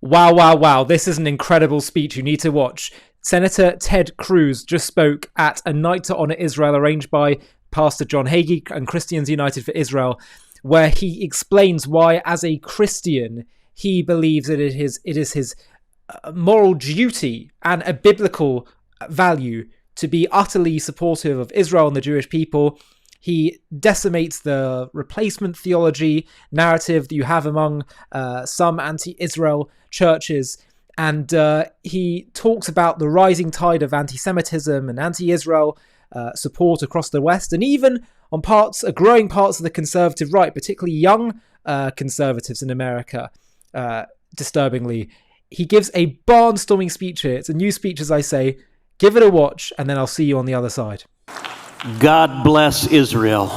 Wow, wow, wow. This is an incredible speech you need to watch. Senator Ted Cruz just spoke at a night to honor Israel arranged by Pastor John Hagee and Christians United for Israel, where he explains why, as a Christian, he believes that it is his moral duty and a biblical value to be utterly supportive of Israel and the Jewish people. He decimates the replacement theology narrative that you have among some anti-Israel churches. And he talks about the rising tide of anti-Semitism and anti-Israel support across the West, and even on growing parts of the conservative right, particularly young conservatives in America, disturbingly. He gives a barnstorming speech here. It's a new speech, as I say. Give it a watch, and then I'll see you on the other side. God bless Israel.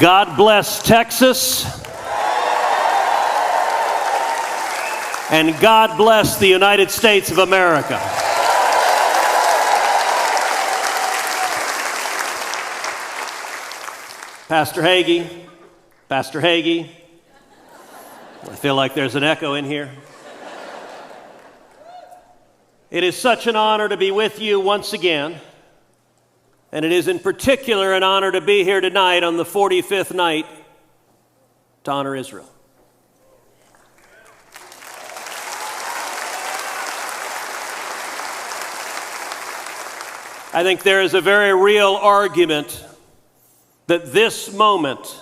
God bless Texas. And God bless the United States of America. Pastor Hagee, I feel like there's an echo in here. It is such an honor to be with you once again, and it is in particular an honor to be here tonight on the 45th night to honor Israel. I think there is a very real argument that this moment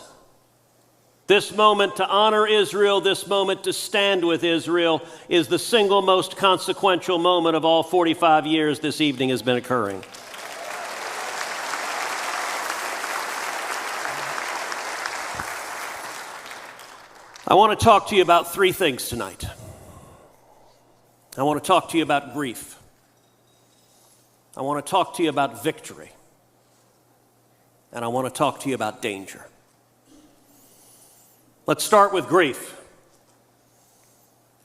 to honor Israel, this moment to stand with Israel, is the single most consequential moment of all 45 years this evening has been occurring. I want to talk to you about three things tonight. I want to talk to you about grief. I want to talk to you about victory. And I want to talk to you about danger. Let's start with grief.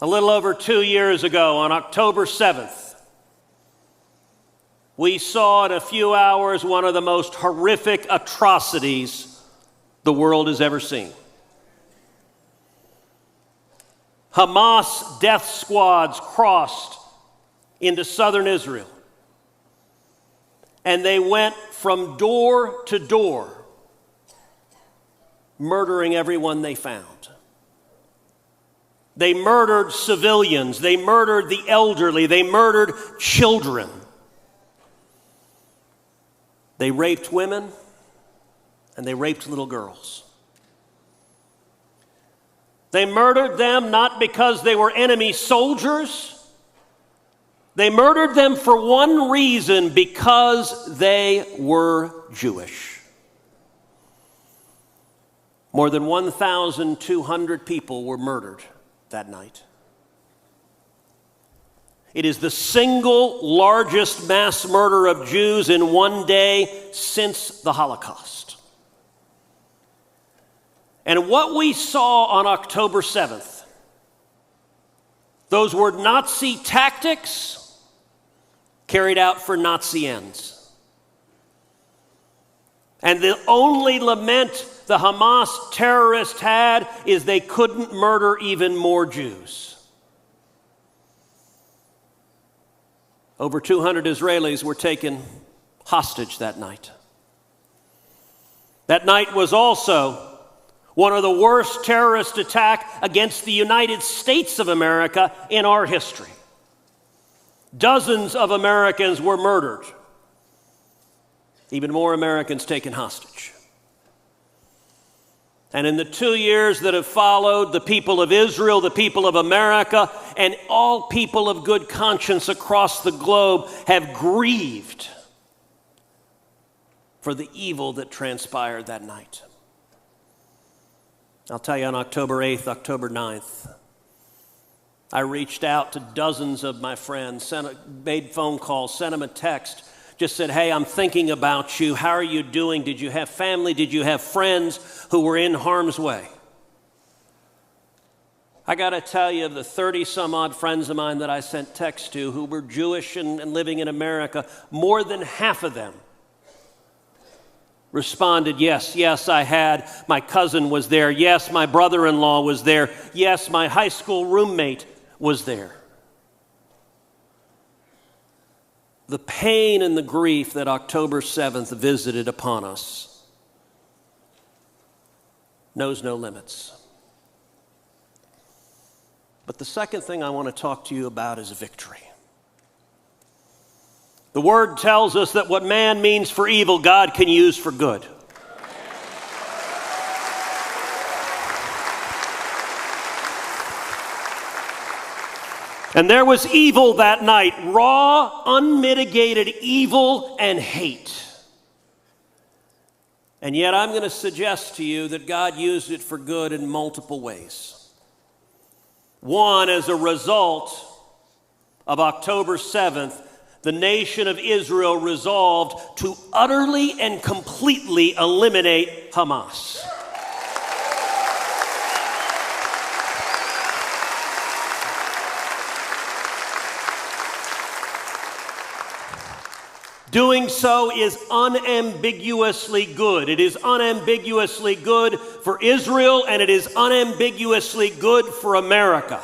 A little over 2 years ago, on October 7th, we saw in a few hours one of the most horrific atrocities the world has ever seen. Hamas death squads crossed into southern Israel, and they went from door to door, murdering everyone they found. They murdered civilians, they murdered the elderly, they murdered children. They raped women, and they raped little girls. They murdered them not because they were enemy soldiers. They murdered them for one reason: because they were Jewish. More than 1,200 people were murdered that night. It is the single largest mass murder of Jews in one day since the Holocaust. And what we saw on October 7th, those were Nazi tactics carried out for Nazi ends. And the only lament the Hamas terrorists had is they couldn't murder even more Jews. Over 200 Israelis were taken hostage that night. That night was also one of the worst terrorist attacks against the United States of America in our history. Dozens of Americans were murdered. Even more Americans taken hostage. And in the 2 years that have followed, the people of Israel, the people of America, and all people of good conscience across the globe have grieved for the evil that transpired that night. I'll tell you, on October 8th, October 9th, I reached out to dozens of my friends, made phone calls, sent them a text, just said, hey, I'm thinking about you. How are you doing? Did you have family? Did you have friends who were in harm's way? I got to tell you, of the 30-some-odd friends of mine that I sent texts to who were Jewish and living in America, more than half of them responded, yes, yes, I had. My cousin was there. Yes, my brother-in-law was there. Yes, my high school roommate was there. The pain and the grief that October 7th visited upon us knows no limits. But the second thing I want to talk to you about is victory. The Word tells us that what man means for evil, God can use for good. And there was evil that night, raw, unmitigated evil and hate. And yet I'm going to suggest to you that God used it for good in multiple ways. One, as a result of October 7th, the nation of Israel resolved to utterly and completely eliminate Hamas. Doing so is unambiguously good. It is unambiguously good for Israel, and it is unambiguously good for America.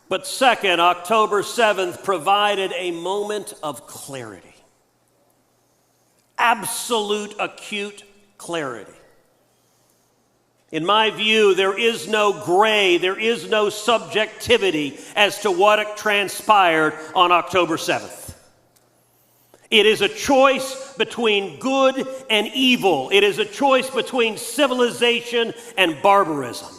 But second, October 7th provided a moment of clarity. Absolute, acute clarity. In my view, there is no gray, there is no subjectivity as to what transpired on October 7th. It is a choice between good and evil. It is a choice between civilization and barbarism.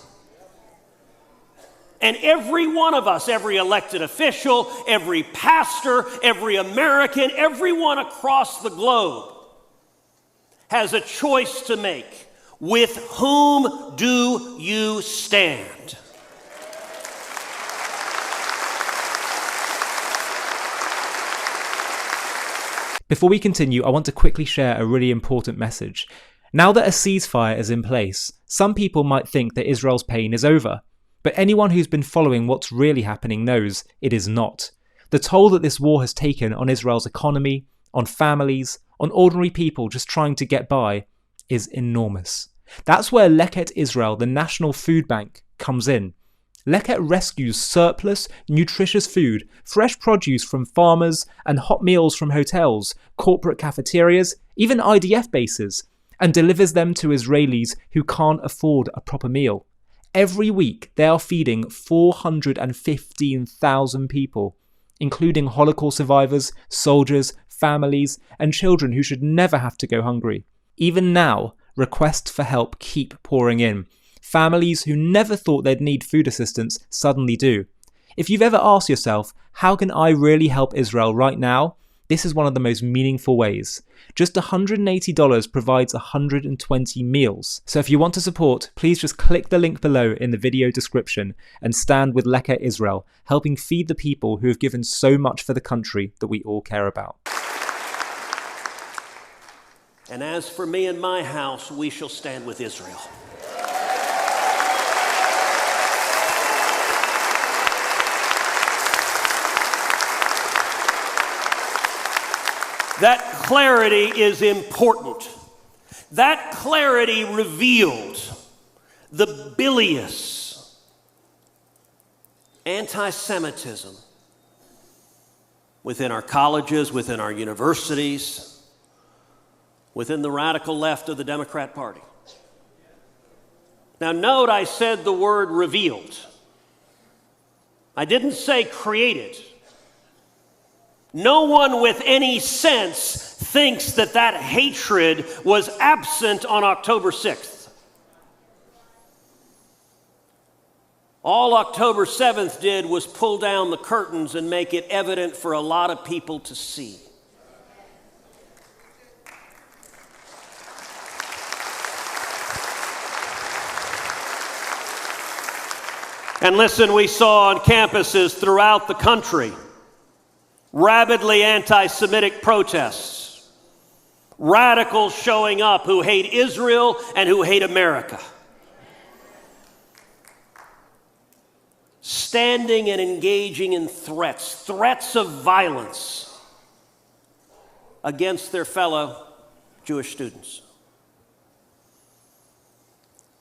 And every one of us, every elected official, every pastor, every American, everyone across the globe has a choice to make. With whom do you stand? Before we continue, I want to quickly share a really important message. Now that a ceasefire is in place, some people might think that Israel's pain is over. But anyone who's been following what's really happening knows it is not. The toll that this war has taken on Israel's economy, on families, on ordinary people just trying to get by, is enormous. That's where Leket Israel, the National Food Bank, comes in. Leket rescues surplus, nutritious food, fresh produce from farmers, and hot meals from hotels, corporate cafeterias, even IDF bases, and delivers them to Israelis who can't afford a proper meal. Every week, they are feeding 415,000 people, including Holocaust survivors, soldiers, families, and children who should never have to go hungry. Even now, requests for help keep pouring in. Families who never thought they'd need food assistance suddenly do. If you've ever asked yourself, how can I really help Israel right now? This is one of the most meaningful ways. Just $180 provides 120 meals. So if you want to support, please just click the link below in the video description and stand with Leket Israel, helping feed the people who have given so much for the country that we all care about. And as for me and my house, we shall stand with Israel. That clarity is important. That clarity revealed the bilious anti-Semitism within our colleges, within our universities, within the radical left of the Democrat Party. Now note I said the word revealed. I didn't say created. No one with any sense thinks that that hatred was absent on October 6th. All October 7th did was pull down the curtains and make it evident for a lot of people to see. And listen, we saw on campuses throughout the country rabidly anti-Semitic protests, radicals showing up who hate Israel and who hate America. standing and engaging in threats of violence against their fellow Jewish students.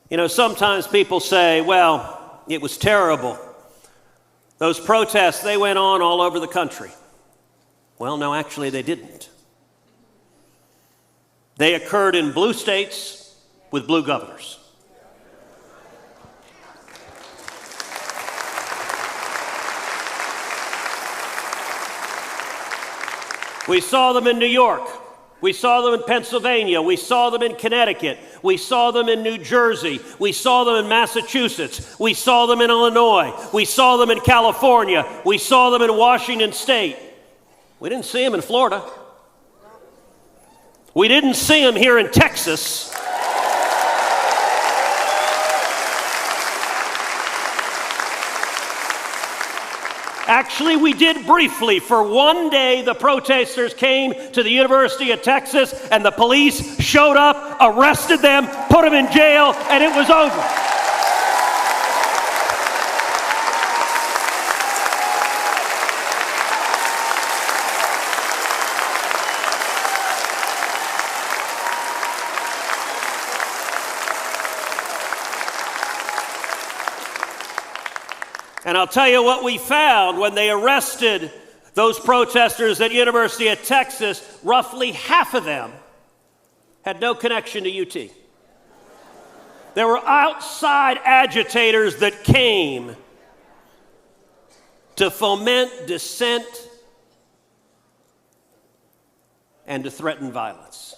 You know, sometimes people say, well, it was terrible. Those protests, they went on all over the country. Well, no, actually they didn't. They occurred in blue states with blue governors. We saw them in New York. We saw them in Pennsylvania. We saw them in Connecticut. We saw them in New Jersey. We saw them in Massachusetts. We saw them in Illinois. We saw them in California. We saw them in Washington State. We didn't see them in Florida. We didn't see them here in Texas. Actually, we did briefly. For one day, the protesters came to the University of Texas, and the police showed up, arrested them, put them in jail, and it was over. And I'll tell you what we found when they arrested those protesters at University of Texas. Roughly half of them had no connection to UT. There were outside agitators that came to foment dissent and to threaten violence.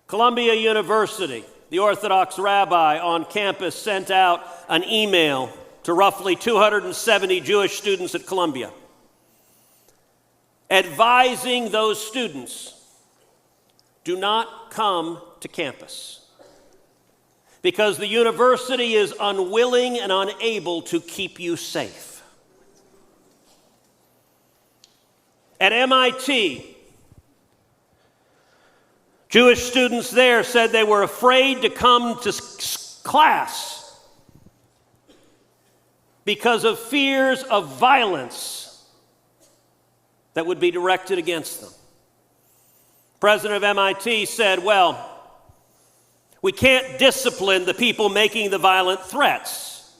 Columbia University, the Orthodox rabbi on campus sent out an email to roughly 270 Jewish students at Columbia, advising those students, do not come to campus because the university is unwilling and unable to keep you safe. At MIT, Jewish students there said they were afraid to come to class because of fears of violence that would be directed against them. President of MIT said, well, we can't discipline the people making the violent threats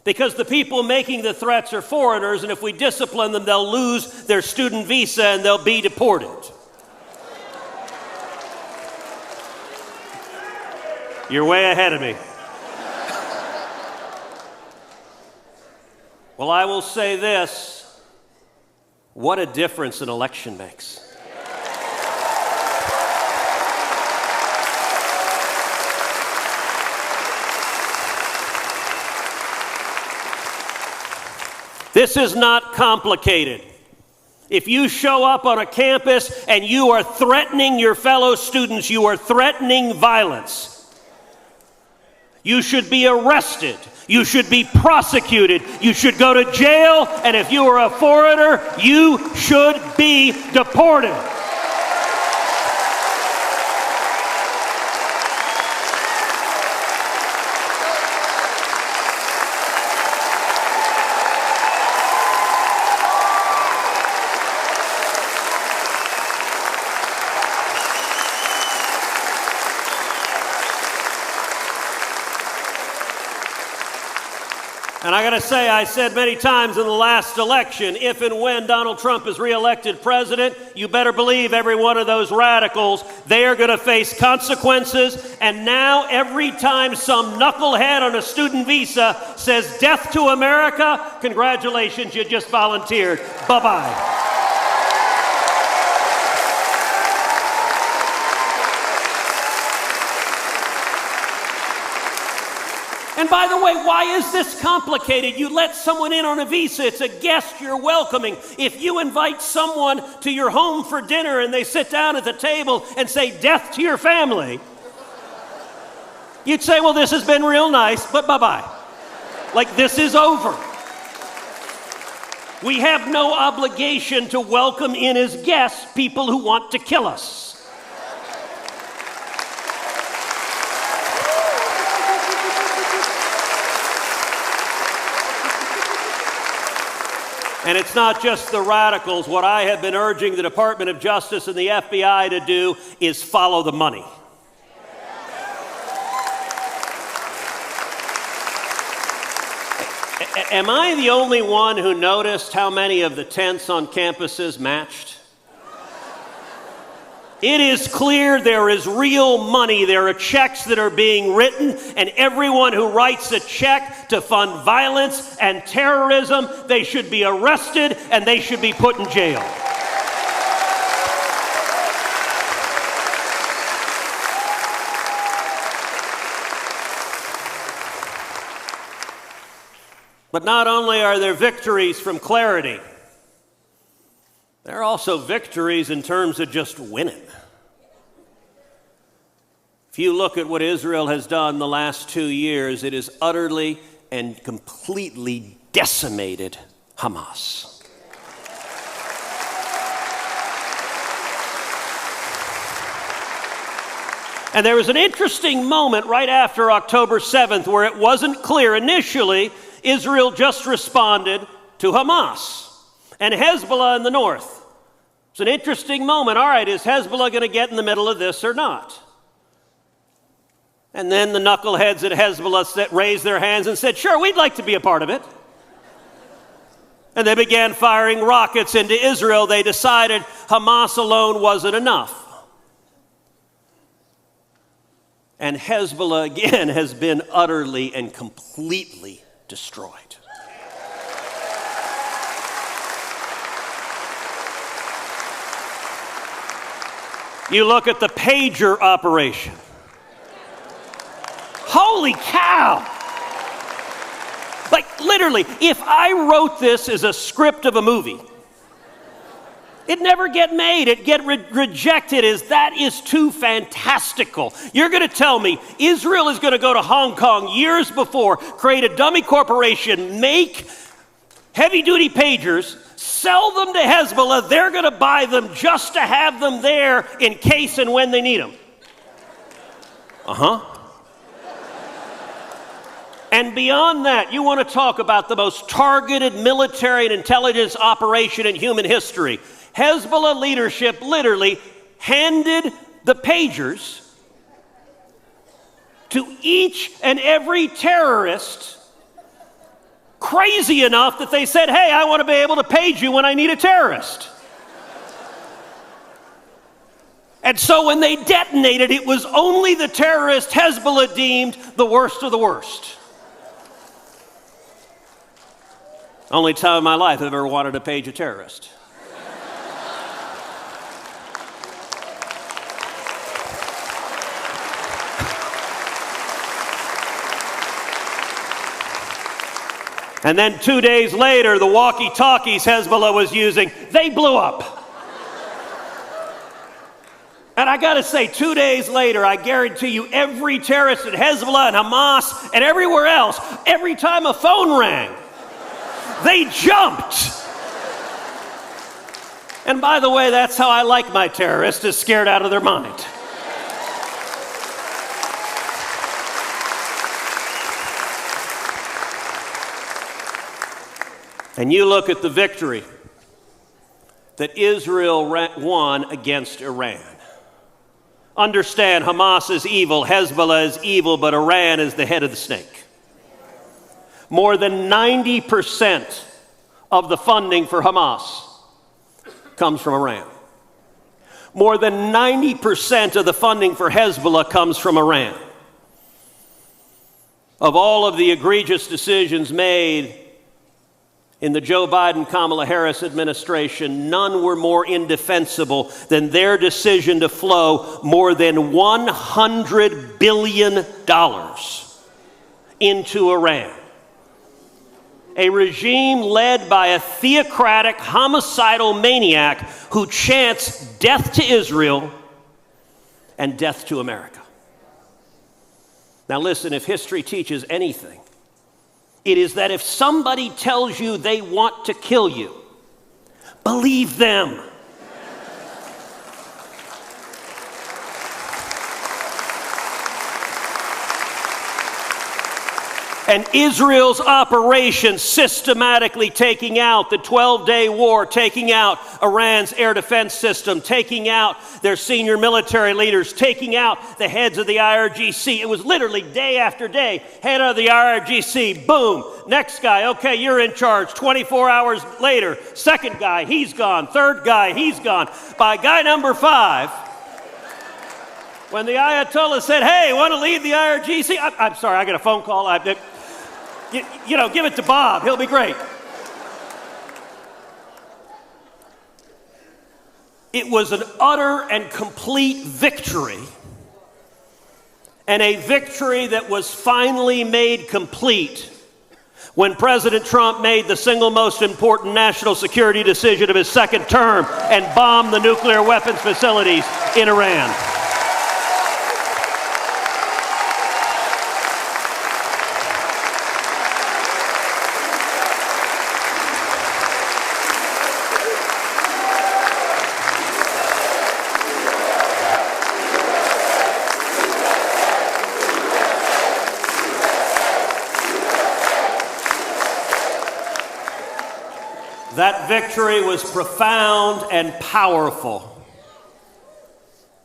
because the people making the threats are foreigners, and if we discipline them, they'll lose their student visa and they'll be deported. You're way ahead of me. Well, I will say this, what a difference an election makes. This is not complicated. If you show up on a campus and you are threatening your fellow students, you are threatening violence. You should be arrested. You should be prosecuted. You should go to jail. And if you are a foreigner, you should be deported. And I got to say, I said many times in the last election, if and when Donald Trump is reelected president, you better believe every one of those radicals, they are going to face consequences. And now every time some knucklehead on a student visa says death to America, congratulations, you just volunteered. Bye-bye. And by the way, why is this complicated? You let someone in on a visa. It's a guest you're welcoming. If you invite someone to your home for dinner and they sit down at the table and say, death to your family, you'd say, well, this has been real nice, but bye-bye. Like, this is over. We have no obligation to welcome in as guests people who want to kill us. And it's not just the radicals. What I have been urging the Department of Justice and the FBI to do is follow the money. Am I the only one who noticed how many of the tents on campuses matched? It is clear there is real money. There are checks that are being written, and everyone who writes a check to fund violence and terrorism, they should be arrested and they should be put in jail. But not only are there victories from clarity, there are also victories in terms of just winning. If you look at what Israel has done the last 2 years, it has utterly and completely decimated Hamas. And there was an interesting moment right after October 7th where it wasn't clear. Initially, Israel just responded to Hamas and Hezbollah in the north. It's an interesting moment. All right, is Hezbollah going to get in the middle of this or not? And then the knuckleheads at Hezbollah raised their hands and said, sure, we'd like to be a part of it. And they began firing rockets into Israel. They decided Hamas alone wasn't enough. And Hezbollah, again, has been utterly and completely destroyed. You look at the pager operation. Holy cow! Like literally, if I wrote this as a script of a movie, it'd never get made. It'd get rejected as that is too fantastical. You're going to tell me Israel is going to go to Hong Kong years before, create a dummy corporation, make heavy-duty pagers, sell them to Hezbollah, they're going to buy them just to have them there in case and when they need them. And beyond that, you want to talk about the most targeted military and intelligence operation in human history. Hezbollah leadership literally handed the pagers to each and every terrorist crazy enough that they said, hey, I want to be able to page you when I need a terrorist. And so when they detonated, it was only the terrorist Hezbollah deemed the worst of the worst. Only time in my life I've ever wanted to page a terrorist. And then 2 days later, the walkie-talkies Hezbollah was using, they blew up. And I got to say, 2 days later, I guarantee you every terrorist at Hezbollah and Hamas and everywhere else, every time a phone rang, they jumped. And by the way, that's how I like my terrorists, is scared out of their mind. And you look at the victory that Israel won against Iran. Understand, Hamas is evil, Hezbollah is evil, but Iran is the head of the snake. More than 90% of the funding for Hamas comes from Iran. More than 90% of the funding for Hezbollah comes from Iran. Of all of the egregious decisions made in the Joe Biden-Kamala Harris administration, none were more indefensible than their decision to flow more than $100 billion into Iran. A regime led by a theocratic, homicidal maniac who chants death to Israel and death to America. Now listen, if history teaches anything, it is that if somebody tells you they want to kill you, believe them. And Israel's operation systematically taking out the 12-day war, taking out Iran's air defense system, taking out their senior military leaders, taking out the heads of the IRGC. It was literally day after day. Head of the IRGC, boom. Next guy, okay, you're in charge. 24 hours later, second guy, he's gone. Third guy, he's gone. By guy number 5, when the Ayatollah said, hey, want to lead the IRGC? I'm sorry, I got a phone call. Give it to Bob. He'll be great. It was an utter and complete victory, and a victory that was finally made complete when President Trump made the single most important national security decision of his second term and bombed the nuclear weapons facilities in Iran. That victory was profound and powerful.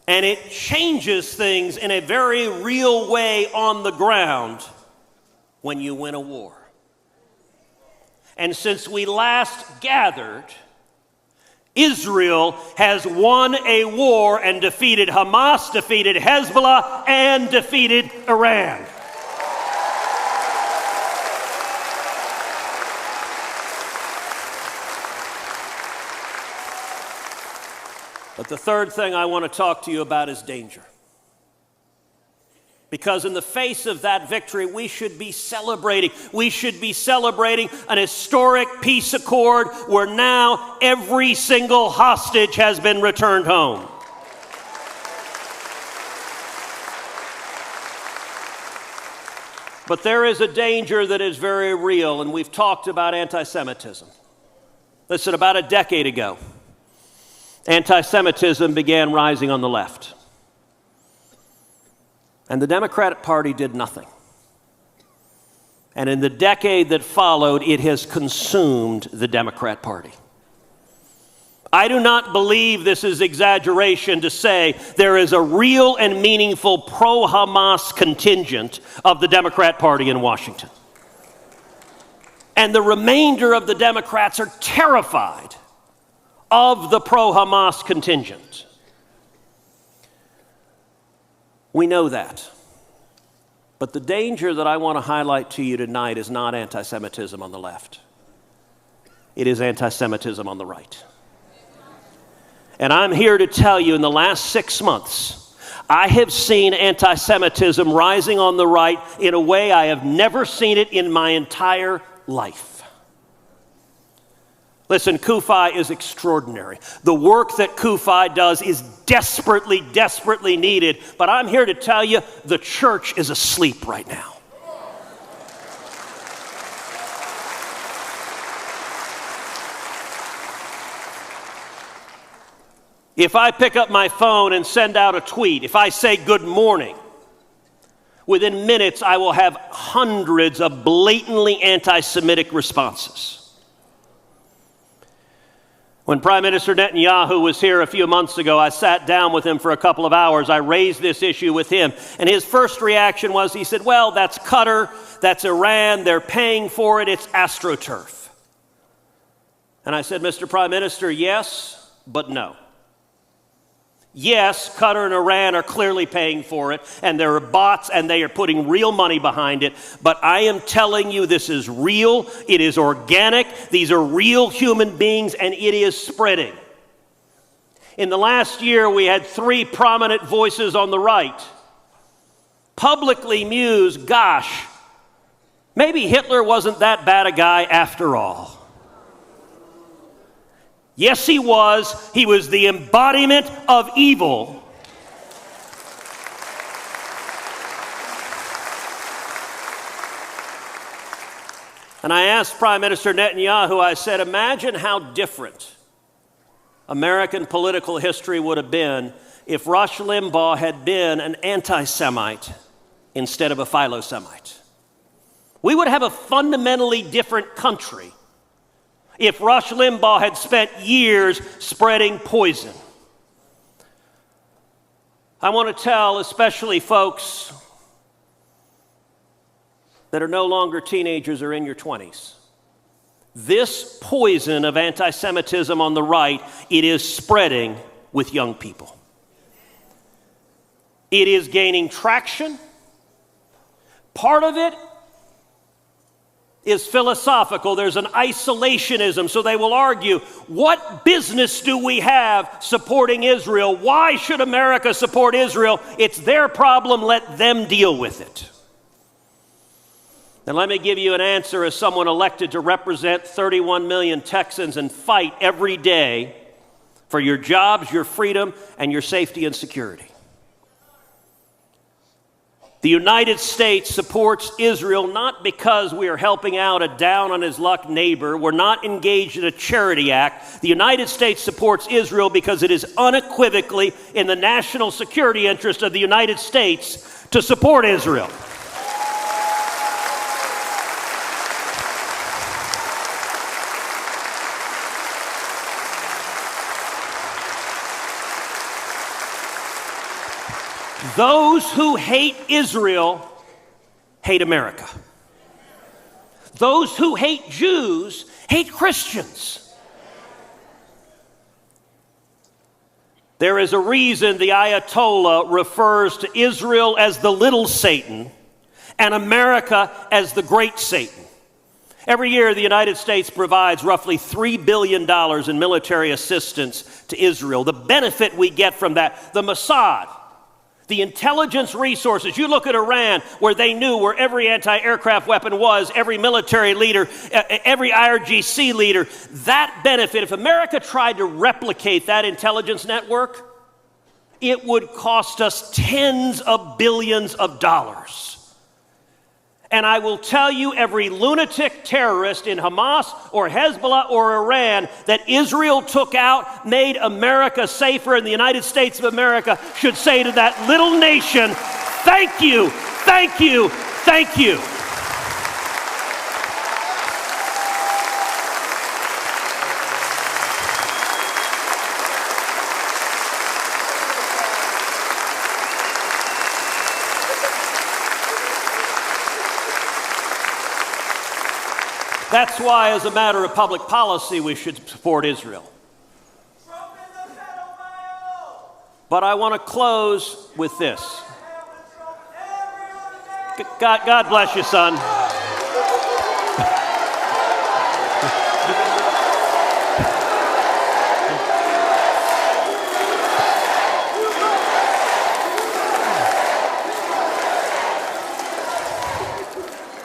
And it changes things in a very real way on the ground when you win a war. And since we last gathered, Israel has won a war and defeated Hamas, defeated Hezbollah, and defeated Iran. But the third thing I want to talk to you about is danger. Because in the face of that victory, we should be celebrating. We should be celebrating an historic peace accord where now every single hostage has been returned home. But there is a danger that is very real, and we've talked about anti-Semitism. Listen, about a decade ago, anti-Semitism began rising on the left. And the Democratic Party did nothing. And in the decade that followed, it has consumed the Democrat Party. I do not believe this is exaggeration to say there is a real and meaningful pro-Hamas contingent of the Democrat Party in Washington. And the remainder of the Democrats are terrified of the pro-Hamas contingent. We know that. But the danger that I want to highlight to you tonight is not anti-Semitism on the left. It is anti-Semitism on the right. And I'm here to tell you in the last 6 months, I have seen anti-Semitism rising on the right in a way I have never seen it in my entire life. Listen, CUFI is extraordinary. The work that CUFI does is desperately, desperately needed. But I'm here to tell you, the church is asleep right now. If I pick up my phone and send out a tweet, if I say good morning, within minutes I will have hundreds of blatantly anti-Semitic responses. When Prime Minister Netanyahu was here a few months ago, I sat down with him for a couple of hours. I raised this issue with him. And his first reaction was, he said, well, that's Qatar, that's Iran, they're paying for it, it's AstroTurf. And I said, Mr. Prime Minister, yes, but no. Yes, Qatar and Iran are clearly paying for it, and there are bots, and they are putting real money behind it. But I am telling you, this is real, it is organic, these are real human beings, and it is spreading. In the last year, we had 3 prominent voices on the right publicly muse, gosh, maybe Hitler wasn't that bad a guy after all. Yes, he was. He was the embodiment of evil. And I asked Prime Minister Netanyahu, I said, imagine how different American political history would have been if Rush Limbaugh had been an anti-Semite instead of a philo-Semite. We would have a fundamentally different country if Rush Limbaugh had spent years spreading poison. I want to tell especially folks that are no longer teenagers or in your 20s. This poison of anti-Semitism on the right, it is spreading with young people. It is gaining traction. Part of it is philosophical. There's an isolationism, so they will argue, what business do we have supporting Israel? Why should America support Israel? It's their problem, let them deal with it. And let me give you an answer as someone elected to represent 31 million Texans and fight every day for your jobs, your freedom, and your safety and security. The United States supports Israel not because we are helping out a down-on-his-luck neighbor. We're not engaged in a charity act. The United States supports Israel because it is unequivocally in the national security interest of the United States to support Israel. Those who hate Israel hate America. Those who hate Jews hate Christians. There is a reason the Ayatollah refers to Israel as the little Satan and America as the great Satan. Every year, the United States provides roughly $3 billion in military assistance to Israel. The benefit we get from that, the Mossad, the intelligence resources. You look at Iran, where they knew where every anti-aircraft weapon was, every military leader, every IRGC leader. That benefit, if America tried to replicate that intelligence network, it would cost us tens of billions of dollars. And I will tell you, every lunatic terrorist in Hamas or Hezbollah or Iran that Israel took out, made America safer, and the United States of America should say to that little nation, thank you, thank you, thank you. That's why, as a matter of public policy, we should support Israel. But I want to close with this. God bless you, son.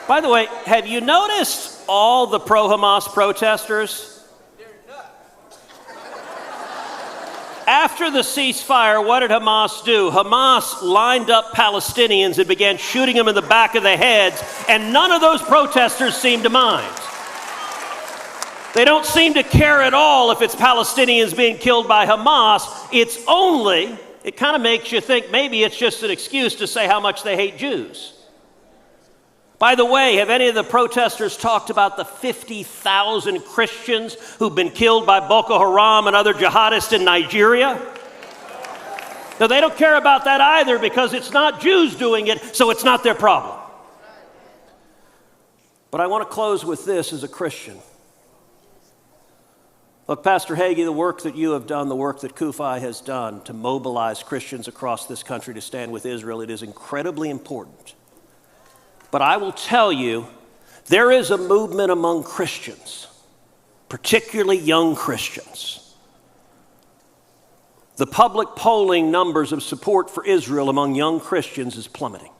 By the way, have you noticed all the pro-Hamas protesters? After the ceasefire, what did Hamas do? Hamas lined up Palestinians and began shooting them in the back of the heads, and none of those protesters seemed to mind. They don't seem to care at all if it's Palestinians being killed by Hamas. It kind of makes you think maybe it's just an excuse to say how much they hate Jews. By the way, have any of the protesters talked about the 50,000 Christians who've been killed by Boko Haram and other jihadists in Nigeria? No, they don't care about that either because it's not Jews doing it, so it's not their problem. But I want to close with this as a Christian. Look, Pastor Hagee, the work that you have done, the work that CUFI has done to mobilize Christians across this country to stand with Israel, it is incredibly important. But I will tell you, there is a movement among Christians, particularly young Christians. The public polling numbers of support for Israel among young Christians is plummeting.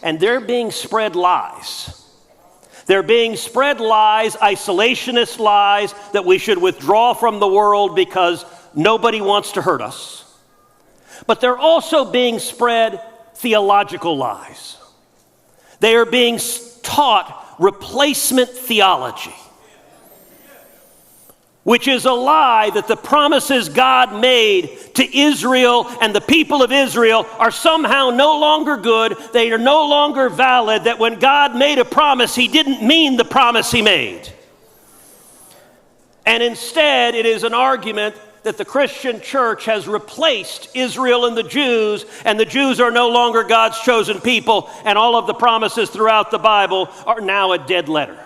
And they're being spread lies. They're being spread lies, isolationist lies, that we should withdraw from the world because nobody wants to hurt us. But they're also being spread theological lies. They are being taught replacement theology. which is a lie that the promises God made to Israel and the people of Israel are somehow no longer good, they are no longer valid, that when God made a promise, he didn't mean the promise he made. And instead, it is an argument that the Christian church has replaced Israel and the Jews are no longer God's chosen people, and all of the promises throughout the Bible are now a dead letter.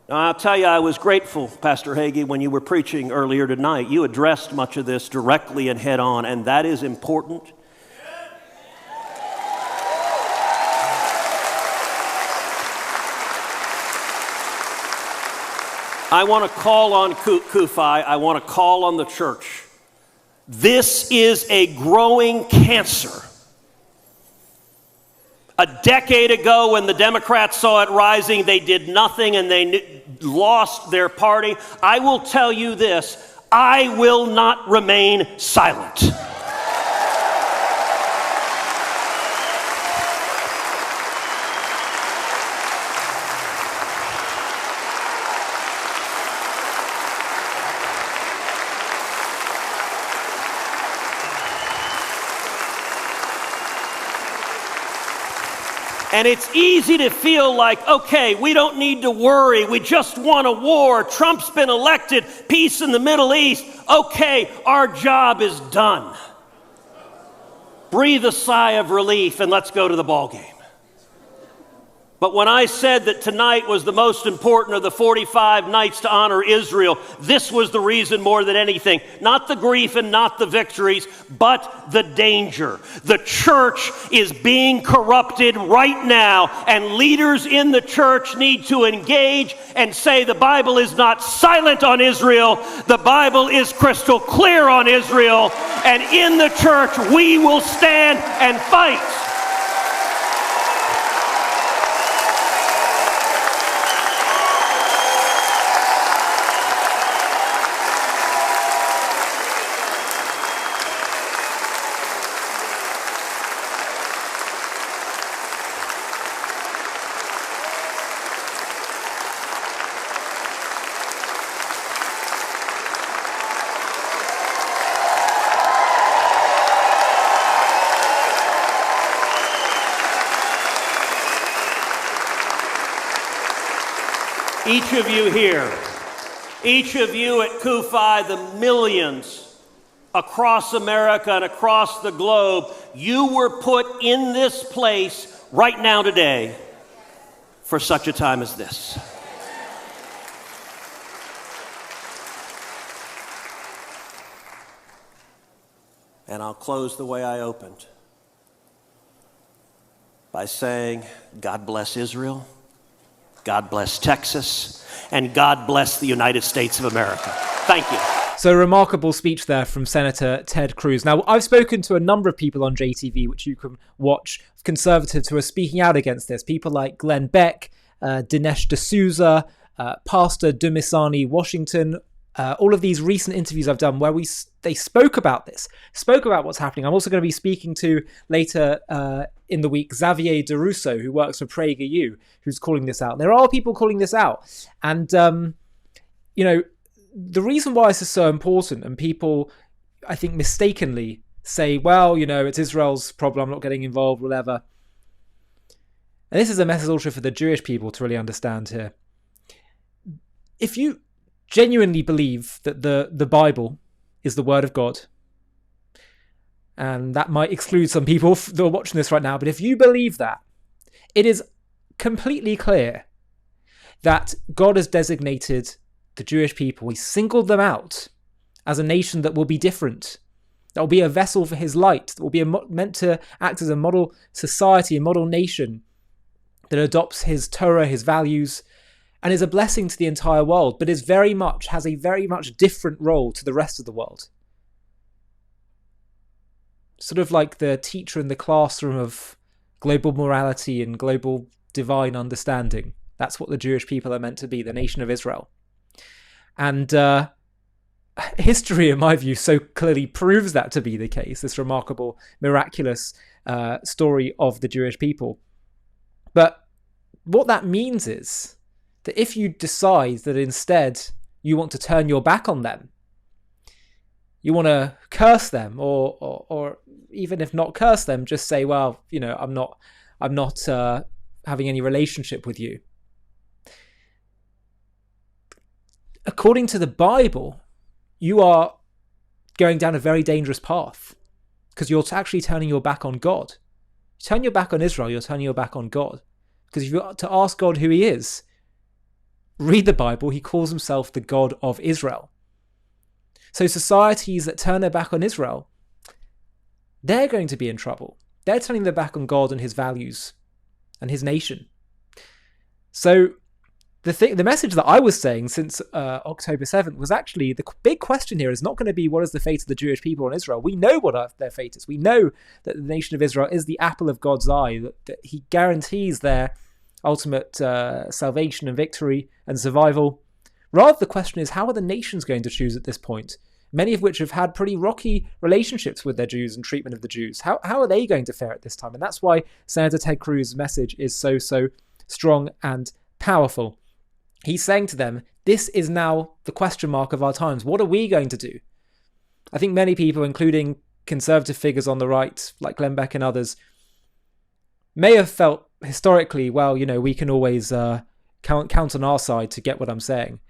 Now, I'll tell you, I was grateful, Pastor Hagee, when you were preaching earlier tonight. You addressed much of this directly and head on, and that is important. I want to call on Kufi. I want to call on the church. This is a growing cancer. A decade ago, when the Democrats saw it rising, they did nothing and they lost their party. I will tell you this, I will not remain silent. And it's easy to feel like, okay, we don't need to worry. We just want a war. Trump's been elected. Peace in the Middle East. Okay, our job is done. Breathe a sigh of relief and let's go to the ball game. But when I said that tonight was the most important of the 45 nights to honor Israel, this was the reason more than anything. Not the grief and not the victories, but the danger. The church is being corrupted right now, and leaders in the church need to engage and say the Bible is not silent on Israel. The Bible is crystal clear on Israel, and in the church we will stand and fight. Each of you here, each of you at Kufi, the millions across America and across the globe, you were put in this place right now today for such a time as this. And I'll close the way I opened by saying, God bless Israel. God bless Texas, and God bless the United States of America. Thank you. So, remarkable speech there from Senator Ted Cruz. Now, I've spoken to a number of people on JTV, which you can watch, conservatives who are speaking out against this. People like Glenn Beck, Dinesh D'Souza, Pastor Dumisani Washington. All of these recent interviews I've done where they spoke about this, spoke about what's happening. I'm also going to be speaking to later in the week Xavier DeRusso, who works for PragerU, who's calling this out. There are people calling this out. And, the reason why this is so important, and people, I think, mistakenly say, well, it's Israel's problem, I'm not getting involved, whatever. And this is a message also for the Jewish people to really understand here. If you genuinely believe that the Bible is the word of God, and that might exclude some people that are watching this right now, but if you believe that, it is completely clear that God has designated the Jewish people, he singled them out as a nation that will be different, that will be a vessel for his light, that will be meant to act as a model society, a model nation that adopts his Torah, his values, and is a blessing to the entire world, but has a very much different role to the rest of the world. Sort of like the teacher in the classroom of global morality and global divine understanding. That's what the Jewish people are meant to be, the nation of Israel. And history, in my view, so clearly proves that to be the case, this remarkable, miraculous story of the Jewish people. But what that means is that if you decide that instead you want to turn your back on them, you want to curse them, or even if not curse them, just say, well, I'm not having any relationship with you. According to the Bible, you are going down a very dangerous path, because you're actually turning your back on God. You turn your back on Israel, you're turning your back on God. Because if you're to ask God who he is, read the Bible, he calls himself the God of Israel. So societies that turn their back on Israel, they're going to be in trouble. They're turning their back on God and his values and his nation. So the message that I was saying since October 7th was actually, the big question here is not going to be what is the fate of the Jewish people in Israel. We know what their fate is. We know that the nation of Israel is the apple of God's eye, that he guarantees their ultimate salvation and victory and survival. Rather, the question is, how are the nations going to choose at this point? Many of which have had pretty rocky relationships with their Jews and treatment of the Jews. How are they going to fare at this time? And that's why Senator Ted Cruz's message is so strong and powerful. He's saying to them, this is now the question mark of our times. What are we going to do? I think many people, including conservative figures on the right, like Glenn Beck and others, may have felt historically, well, we can always count on our side to get what I'm saying.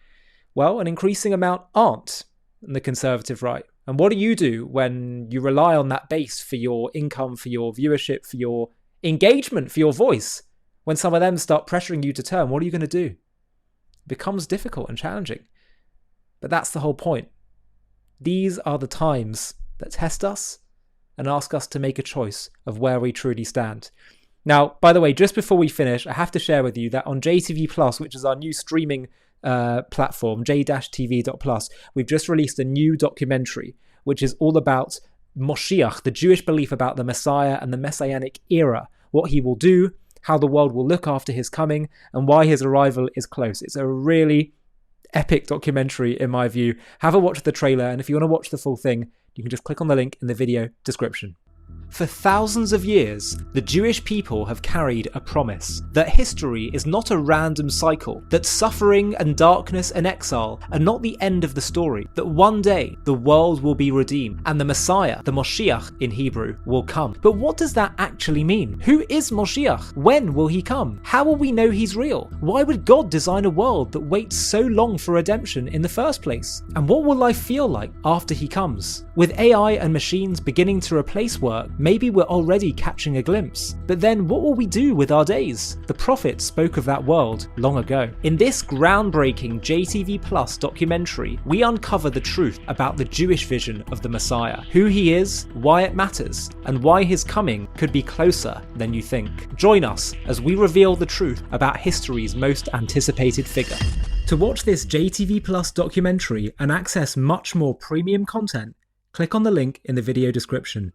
Well, an increasing amount aren't in the conservative right. And what do you do when you rely on that base for your income, for your viewership, for your engagement, for your voice? When some of them start pressuring you to turn, what are you going to do? It becomes difficult and challenging. But that's the whole point. These are the times that test us and ask us to make a choice of where we truly stand. Now, by the way, just before we finish, I have to share with you that on JTV Plus, which is our new streaming platform, j-tv.plus, we've just released a new documentary, which is all about Moshiach, the Jewish belief about the Messiah and the Messianic era, what he will do, how the world will look after his coming, and why his arrival is close. It's a really epic documentary, in my view. Have a watch of the trailer, and if you want to watch the full thing, you can just click on the link in the video description. For thousands of years, the Jewish people have carried a promise that history is not a random cycle, that suffering and darkness and exile are not the end of the story, that one day the world will be redeemed and the Messiah, the Moshiach in Hebrew, will come. But what does that actually mean? Who is Moshiach? When will he come? How will we know he's real? Why would God design a world that waits so long for redemption in the first place? And what will life feel like after he comes? With AI and machines beginning to replace work, maybe we're already catching a glimpse. But then what will we do with our days? The prophets spoke of that world long ago. In this groundbreaking JTV Plus documentary, we uncover the truth about the Jewish vision of the Messiah, who he is, why it matters, and why his coming could be closer than you think. Join us as we reveal the truth about history's most anticipated figure. To watch this JTV Plus documentary and access much more premium content, click on the link in the video description.